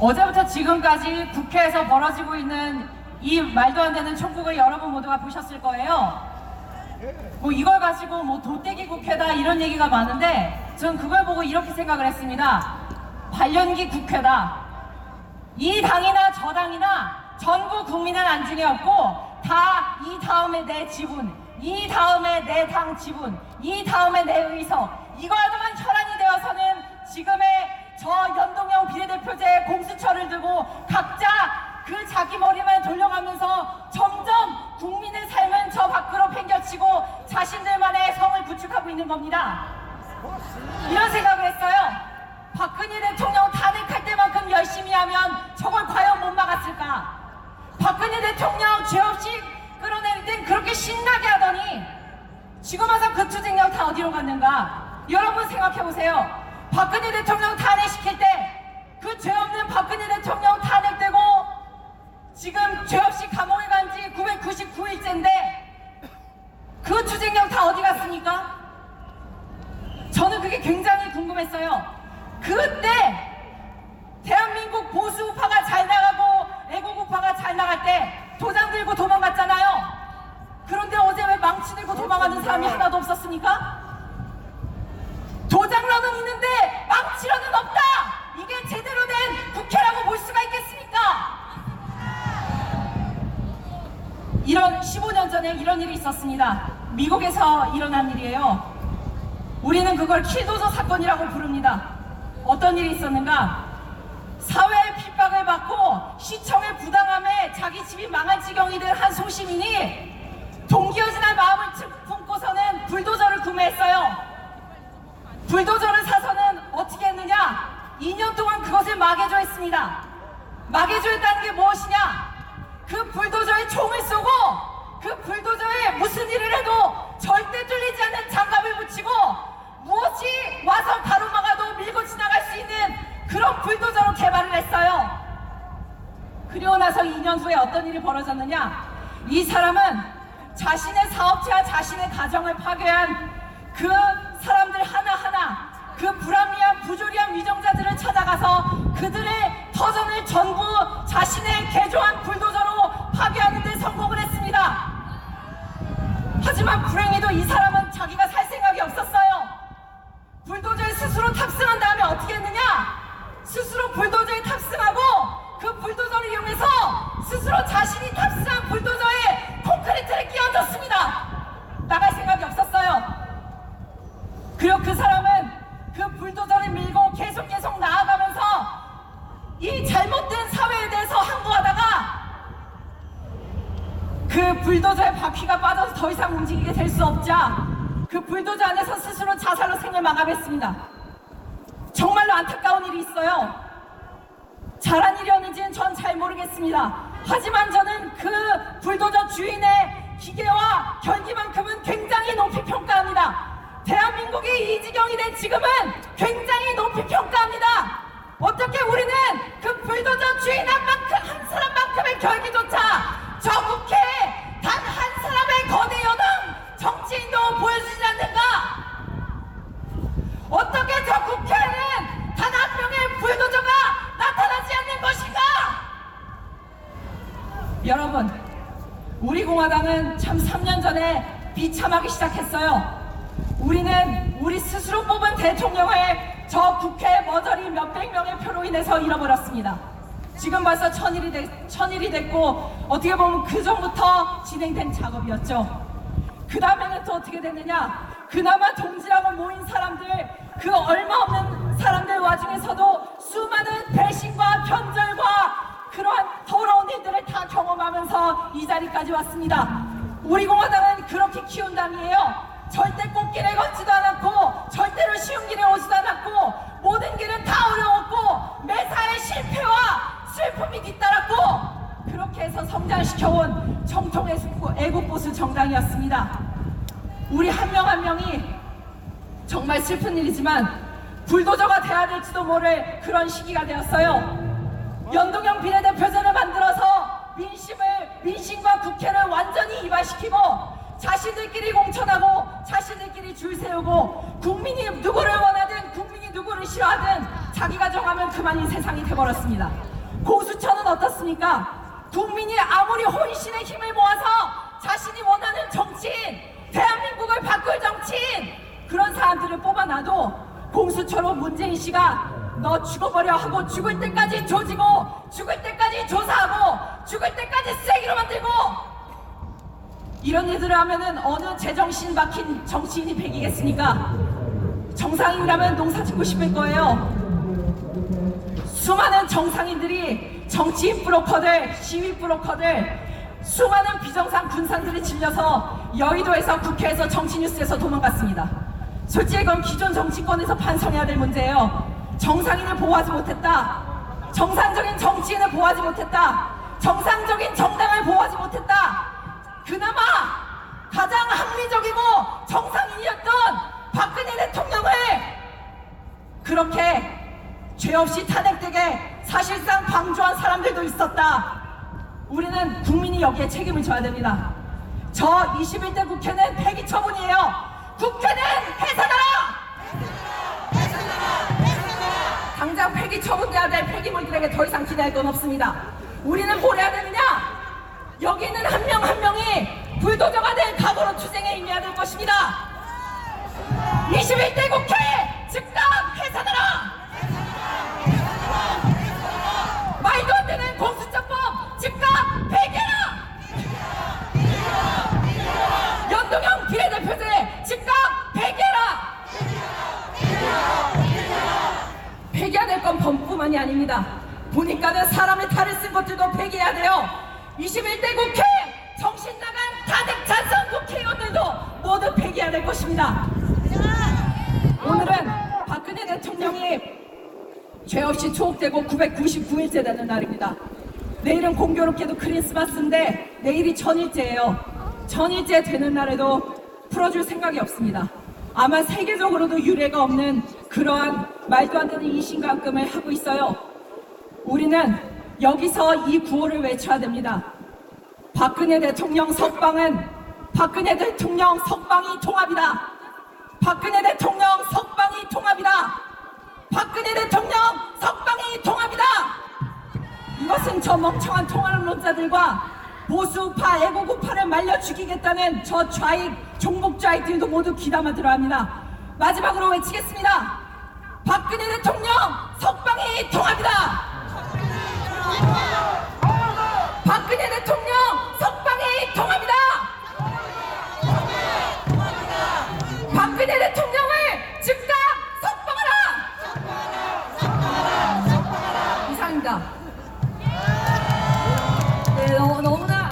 어제부터 지금까지 국회에서 벌어지고 있는 이 말도 안 되는 총국을 여러분 모두가 보셨을 거예요. 뭐 이걸 가지고 뭐 도떼기 국회다 이런 얘기가 많은데 전 그걸 보고 이렇게 생각을 했습니다. 발연기 국회다. 이 당이나 저 당이나 전부 국민은 안중에 없고 다 이 다음에 내 지분, 이 다음에 내 당 지분, 이 다음에 내 의석, 이거하고만 혈안이 되어서는 지금의 저 연동형 비례대표제 공수처를 두고 각자 그 자기 머리만 돌려가면서 점점 국민의 삶은 저 밖으로 팽겨치고 자신들만의 성을 구축하고 있는 겁니다. 이런 생각을 했어요. 박근혜 대통령 탄핵할 때만큼 열심히 하면 저걸 과연 못 막았을까? 박근혜 대통령 죄 없이 끌어내릴 땐 그렇게 신나게 하더니 지금 와서 그 투쟁력 다 어디로 갔는가? 여러분 생각해보세요. 박근혜 대통령 탄핵시킬 때 그 죄 없는 박근혜 대통령 탄핵되고 지금 죄 없이 감옥에 간 지 999일째인데 그 투쟁력 다 어디 갔습니까? 저는 그게 굉장히 궁금했어요. 그때 대한민국 보수 우파가 잘 나가고 애국 우파가 잘 나갈 때 도장 들고 도망갔잖아요. 그런데 어제 왜 망치 들고 도망가는 사람이 하나도 없었습니까? 도장로는 있는데 망치로는 없다! 이게 제대로 된 국회라고 볼 수가 있겠습니까? 이런 15년 전에 이런 일이 있었습니다. 미국에서 일어난 일이에요. 우리는 그걸 킬도저 사건이라고 부릅니다. 어떤 일이 있었는가? 사회의 핍박을 받고 시청의 부당함에 자기 집이 망할 지경이 된 한 소시민이 동기어진한 마음을 품고서는 불도저를 구매했어요. 불도저를 사서는 어떻게 했느냐? 2년 동안 그것을 마개조했습니다. 마개조했다는 게 무엇이냐? 그 불도저에 총을 쏘고 그 불도저에 무슨 일을 해도 절대 뚫리지 않는 장갑을 붙이고 무엇이 와서 가로막아도 밀고 지나갈 수 있는 그런 불도저로 개발을 했어요. 그리고 나서 2년 후에 어떤 일이 벌어졌느냐? 이 사람은 자신의 사업체와 자신의 가정을 파괴한 그 사람들 하나하나 그 불합리한 부조리한 위정자들을 찾아가서 그들의 터전을 전부 자신의 개조한 불도저로 파괴하는 데 성공을 했습니다. 하지만 불행히도 이 사람은 자기가 살 생각이 없었어요. 불도저에 스스로 탑승한 다음에 어떻게 했느냐? 스스로 불도저에 탑승하고 그 불도저를 이용해서 스스로 자신이 탑승한 불도저에 콘크리트를 끼얹었습니다. 나갈 생각이 없었어요. 그리고 그 사람은 그 불도저를 밀고 계속 나아가면서 이 잘못된 사회에 대해서 항거하다가 그 불도저의 바퀴가 빠져서 더 이상 움직이게 될 수 없자 그 불도저 안에서 스스로 자살로 생을 마감했습니다. 정말로 안타까운 일이 있어요. 잘한 일이었는지는 전 잘 모르겠습니다. 하지만 저는 그 불도저 주인의 기계와 결기만큼은 굉장히 높이 평가합니다. 대한민국이 이 지경이 된 지금은 굉장히 높이 평가합니다. 어떻게 우리는 그 불도저 주인 한 사람만큼의 결기조차 저 국회에 단 한 사람의 거대 여당 정치인도 보여주지 않는가? 어떻게 저 국회에는 단 한 명의 불도저가 나타나지 않는 것인가? 여러분, 우리 공화당은 참 3년 전에 비참하기 시작했어요. 우리는 우리 스스로 뽑은 대통령을 저 국회 머저리 몇백 명의 표로 인해서 잃어버렸습니다. 지금 벌써 1000일이 됐고 어떻게 보면 그 전부터 진행된 작업이었죠. 그 다음에는 또 어떻게 됐느냐? 그나마 동지라고 모인 사람들, 그 얼마 없는 사람들 와중에서도 수많은 배신과 편절과 그러한 더러운 일들을 다 경험하면서 이 자리까지 왔습니다. 우리 공화당은 그렇게 키운 당이에요. 절대 꽃길에 걷지도 않았고 절대로 쉬운 길에 오지도 않았고 모든 길은 다 어려웠고 매사에 실패와 슬픔이 뒤따랐고 그렇게 해서 성장시켜온 정통의 애국보수 정당이었습니다. 우리 한 명 한 명이 정말 슬픈 일이지만 불도저가 돼야 될지도 모를 그런 시기가 되었어요. 연동형 비례대표제를 만들어서 민심과 국회를 완전히 이완시키고 자신들끼리 공천하고 자신들끼리 줄 세우고 국민이 누구를 원하든 국민이 누구를 싫어하든 자기가 정하면 그만인 세상이 돼버렸습니다. 공수처는 어떻습니까? 국민이 아무리 혼신의 힘을 모아서 자신이 원하는 정치인, 대한민국을 바꿀 정치인 그런 사람들을 뽑아놔도 공수처로 문재인 씨가 너 죽어버려 하고 죽을 때까지 조지고 죽을 때까지 조사하고 죽을 때까지 쓰레기로 만들고 이런 일들을 하면은 어느 제정신 박힌 정치인이 배기겠습니까? 정상인이라면 농사 짓고 싶을 거예요. 수많은 정상인들이 정치인 브로커들, 시위 브로커들, 수많은 비정상 군산들이 질려서 여의도에서 국회에서 정치뉴스에서 도망갔습니다. 솔직히 그건 기존 정치권에서 반성해야 될 문제예요. 정상인을 보호하지 못했다. 정상적인 정치인을 보호하지 못했다. 정상적인 정당을 보호하지 못했다. 그나마 가장 합리적이고 정상인이었던 박근혜 대통령을 그렇게 죄 없이 탄핵되게 사실상 방조한 사람들도 있었다. 우리는 국민이 여기에 책임을 져야 됩니다. 저 21대 국회는 폐기 처분이에요. 국회는 해산하라! 당장 폐기 처분돼야 될 폐기물들에게 더 이상 기대할 건 없습니다. 우리는 뭘 해야 되느냐? 여기 있는 한 명 한 명이 불도저가 될 각오로 투쟁에 임해야 될 것입니다. 21대 국회 즉각 해산하라! 말도 안 되는 공수처법 즉각 폐기하라! 연동형 비례대표제 즉각 폐기하라! 폐기해야 될 건 법뿐만이 아닙니다. 보니까는 사람의 탈을 쓴 것들도 폐기해야 돼요. 21대 국회 정신 나간 탄핵 찬성 국회의원들도 모두 폐기해야 될 것입니다. 오늘은 박근혜 대통령이 죄 없이 추억되고 999일째 되는 날입니다. 내일은 공교롭게도 크리스마스인데 내일이 천일째예요. 천일째 되는 날에도 풀어줄 생각이 없습니다. 아마 세계적으로도 유례가 없는 그러한 말도 안 되는 이신간금을 하고 있어요. 우리는 여기서 이 구호를 외쳐야 됩니다. 박근혜 대통령 석방은 박근혜 대통령 석방이 통합이다. 박근혜 대통령 석방이 통합이다. 박근혜 대통령 석방이 통합이다. 이것은 저 멍청한 통합론자들과 보수파 애국우파를 말려 죽이겠다는 저 좌익 종북좌익들도 모두 귀담아 들어야 합니다. 마지막으로 외치겠습니다. 박근혜 대통령 석방이 통합이다. 박근혜 대통령 석방이 통합니다. 박근혜 대통령을 즉각 석방하라. 이상입니다.